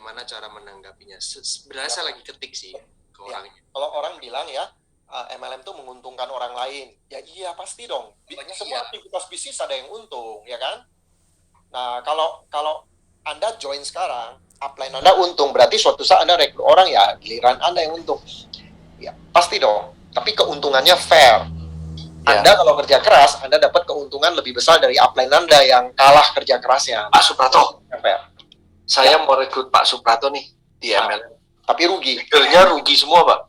bagaimana cara menanggapinya. Sebenarnya saya lagi ketik sih ke orangnya. Kalau orang bilang ya, MLM tuh menguntungkan orang lain. Ya iya pasti dong. Semua aktivitas bisnis ada yang untung, ya kan? Nah, kalau Anda join sekarang, upline Anda untung, berarti suatu saat Anda rekrut orang ya, giliran Anda yang untung. Ya, pasti dong. Tapi keuntungannya fair. Ya. Anda kalau kerja keras, Anda dapat keuntungan lebih besar dari upline Anda yang kalah kerja kerasnya. Pak Suprato, fair. Saya mau rekrut Pak Suprato nih di MLM. Tapi rugi. Leadernya rugi semua, Pak.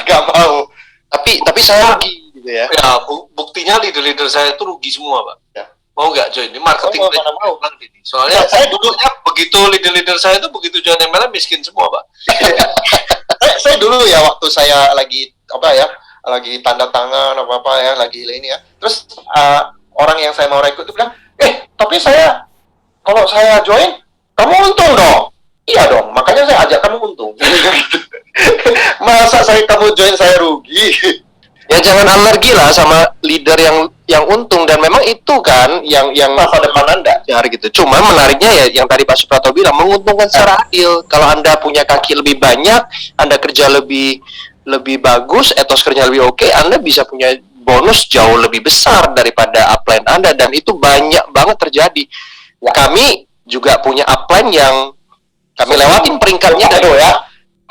Gak mau. Tapi saya rugi gitu ya. Ya, buktinya leader saya itu rugi semua, Pak. Ya. Mau nggak join? Ini marketing mau. Soalnya saya dulunya begitu leader saya itu begitu join MLM miskin semua, Pak. saya dulu ya waktu saya lagi lagi tanda tangan apa ya, lagi ini ya. Terus orang yang saya mau rekrut itu bilang, tapi kalau saya join, kamu untung dong. Iya dong, makanya saya ajak kamu untung. Masa kamu join saya rugi? Ya jangan alergi lah sama leader yang untung, dan memang itu kan yang masa depan Anda. Ya gitu. Cuma menariknya ya yang tadi Pak Suprato bilang, menguntungkan secara adil. Kalau Anda punya kaki lebih banyak, Anda kerja lebih bagus, etos kerja lebih oke, Anda bisa punya bonus jauh lebih besar daripada upline Anda, dan itu banyak banget terjadi. Ya. Kami juga punya upline yang kami lewatin peringkatnya dari ya.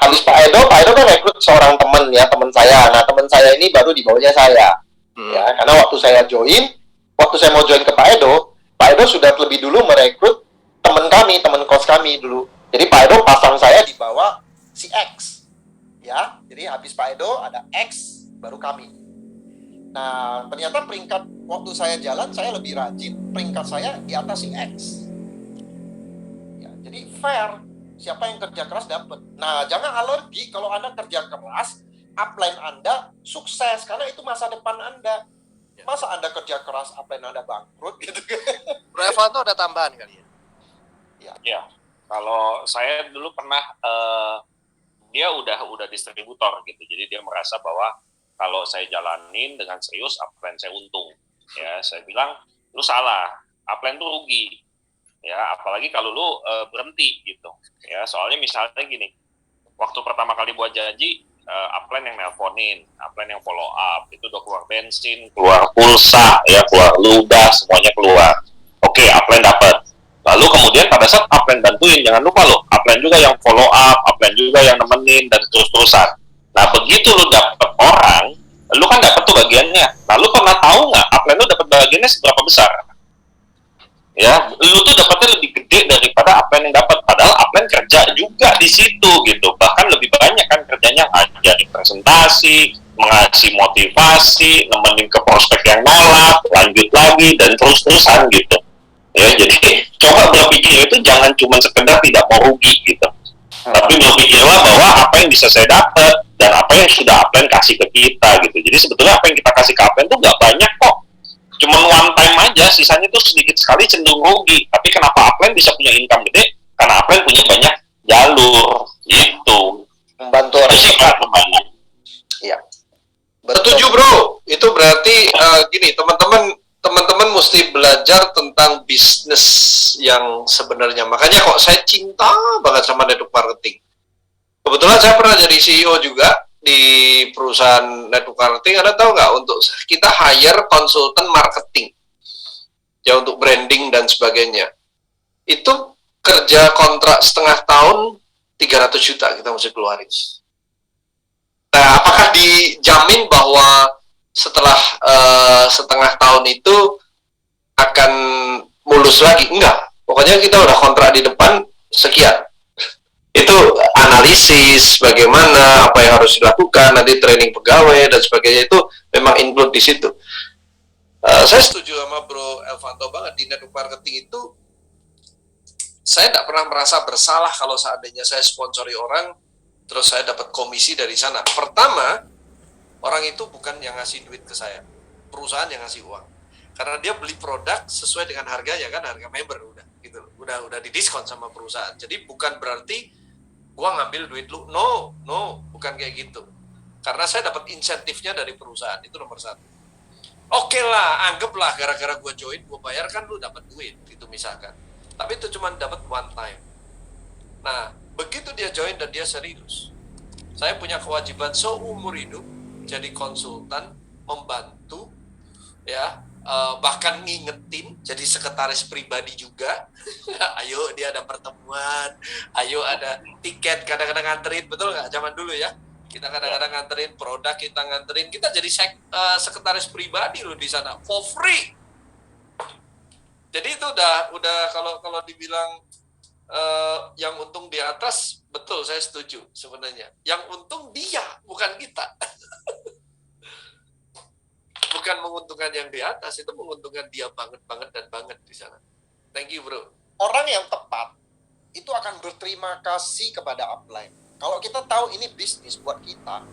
Habis Pak Edo kan rekrut seorang teman saya. Nah, teman saya ini baru di bawahnya saya. Ya, karena waktu saya mau join ke Pak Edo sudah lebih dulu merekrut teman kos kami dulu. Jadi Pak Edo pasang saya di bawah si X. Ya, jadi habis Pak Edo ada X, baru kami. Nah, ternyata peringkat waktu saya jalan, saya lebih rajin. Peringkat saya di atas si X. Ya, jadi fair. Siapa yang kerja keras dapat. Nah, jangan alergi kalau Anda kerja keras, upline Anda sukses, karena itu masa depan Anda. Masa Anda kerja keras, upline Anda bangkrut gitu. Bro Evanto ada tambahan kali ya? Ya, kalau saya dulu pernah dia udah distributor gitu, jadi dia merasa bahwa kalau saya jalanin dengan serius, upline saya untung. Ya, saya bilang lu salah, upline tuh rugi. Ya, apalagi kalau lu berhenti gitu. Ya, soalnya misalnya gini, waktu pertama kali buat janji, upline yang nelponin, upline yang follow up, itu udah keluar bensin, keluar pulsa, ya keluar ludah, semuanya keluar. Oke, upline dapat. Lalu kemudian pada saat upline bantuin, jangan lupa lo, upline juga yang follow up, upline juga yang nemenin, dan terus-terusan. Nah, begitu lo dapet orang, lo kan dapet tuh bagiannya. Nah, lo pernah tahu nggak, upline lo dapet bagiannya seberapa besar? Ya, lo tuh dapetnya lebih gede daripada upline yang dapat. Padahal upline kerja juga di situ gitu. Bahkan lebih banyak kan kerjanya ngajarin presentasi, mengasih motivasi, nemenin ke prospek yang nolak, lanjut lagi, dan terus-terusan gitu. Ya, jadi coba berpikir itu jangan cuma sekedar tidak mau rugi gitu, tapi berpikirlah bahwa apa yang bisa saya dapat dan apa yang sudah upline kasih ke kita gitu. Jadi sebetulnya apa yang kita kasih ke upline itu nggak banyak kok, cuma one time aja, sisanya itu sedikit sekali cenderung rugi. Tapi kenapa upline bisa punya income gede? Karena upline punya banyak jalur gitu, membantu orang lain. Iya. Setuju bro, itu berarti gini teman-teman mesti belajar tentang bisnis yang sebenarnya. Makanya kok saya cinta banget sama network marketing. Kebetulan saya pernah jadi CEO juga di perusahaan network marketing. Anda tahu nggak, untuk kita hire konsultan marketing ya untuk branding dan sebagainya, itu kerja kontrak setengah tahun 300 juta kita mesti keluarin. Nah, apakah dijamin bahwa setelah setengah tahun itu akan mulus lagi? Enggak. Pokoknya kita udah kontrak di depan sekian. Itu analisis bagaimana, apa yang harus dilakukan, nanti training pegawai dan sebagainya, itu memang include di situ. Saya setuju sama Bro Elvanto banget. Di network marketing itu saya tidak pernah merasa bersalah kalau seandainya saya sponsori orang terus saya dapat komisi dari sana. Pertama, orang itu bukan yang ngasih duit ke saya, perusahaan yang ngasih uang, karena dia beli produk sesuai dengan harganya kan, harga member udah gitu, udah didiskon sama perusahaan. Jadi bukan berarti gua ngambil duit lu, no, bukan kayak gitu. Karena saya dapat insentifnya dari perusahaan, itu nomor satu. Oke lah, anggaplah gara-gara gua join, gua bayar kan lu dapat duit, gitu misalkan. Tapi itu cuma dapat one time. Nah, dia join dan dia serius. Saya punya kewajiban seumur hidup jadi konsultan, membantu, ya, bahkan ngingetin, jadi sekretaris pribadi juga. Ayo dia ada pertemuan, ayo ada tiket, kadang-kadang nganterin, betul nggak? Zaman dulu ya, kita kadang-kadang nganterin produk, kita nganterin, kita jadi sekretaris pribadi loh di sana, for free. Jadi itu udah kalau dibilang yang untung di atas, betul, saya setuju sebenarnya. Yang untung dia, bukan kita. Bukan menguntungkan yang di atas, itu menguntungkan dia banget di sana. Thank you, bro. Orang yang tepat itu akan berterima kasih kepada upline. Kalau kita tahu ini bisnis buat kita,